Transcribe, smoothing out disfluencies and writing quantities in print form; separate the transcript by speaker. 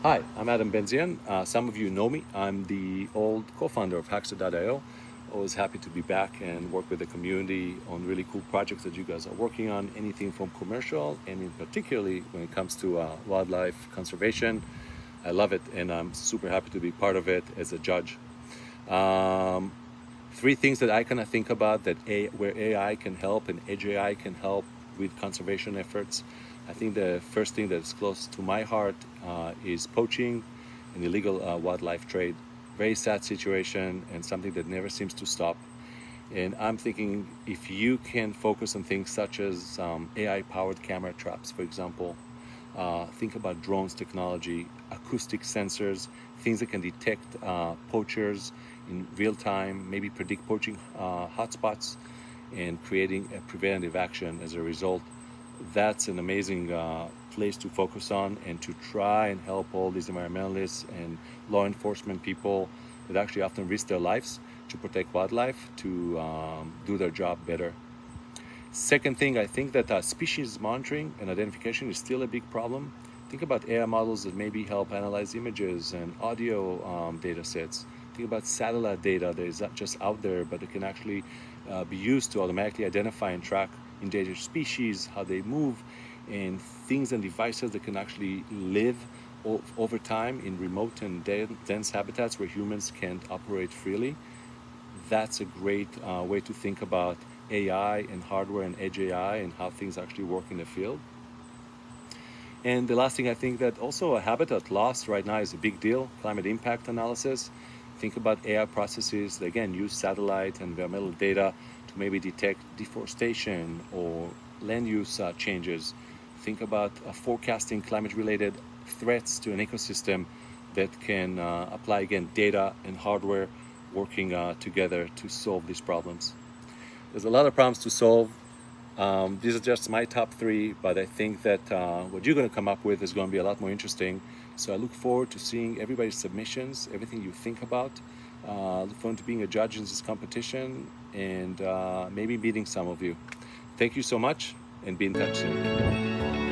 Speaker 1: Hi, I'm Adam Benzian. Some of you know me. I'm the old co-founder of Hackster.io. Always happy to be back and work with the community on really cool projects that you guys are working on, anything from commercial and in particularly when it comes to wildlife conservation. I love it and I'm super happy to be part of it as a judge. Three things that I kind of think about where AI can help and edge AI can help with conservation efforts. I think the first thing that's close to my heart is poaching and illegal wildlife trade. Very sad situation and something that never seems to stop. And I'm thinking if you can focus on things such as AI-powered camera traps, for example, think about drones technology, acoustic sensors, things that can detect poachers in real time, maybe predict poaching hotspots, and creating a preventative action as a result. That's an amazing place to focus on and to try and help all these environmentalists and law enforcement people that actually often risk their lives to protect wildlife to do their job better. Second thing, I think that species monitoring and identification is still a big problem. Think about AI models that maybe help analyze images and audio data sets. Think about satellite data that is not just out there, but it can actually be used to automatically identify and track endangered species, how they move, and things and devices that can actually live over time in remote and dense habitats where humans can't operate freely. That's a great way to think about AI and hardware and edge AI and how things actually work in the field. And the last thing, I think that also a habitat loss right now is a big deal. Climate impact analysis. Think about AI processes that, again, use satellite and environmental data to maybe detect deforestation or land use changes. Think about forecasting climate-related threats to an ecosystem that can apply, again, data and hardware working together to solve these problems. There's a lot of problems to solve. These are just my top three, but I think that what you're going to come up with is going to be a lot more interesting. So I look forward to seeing everybody's submissions, everything you think about. Look forward to being a judge in this competition and maybe meeting some of you. Thank you so much and be in touch soon.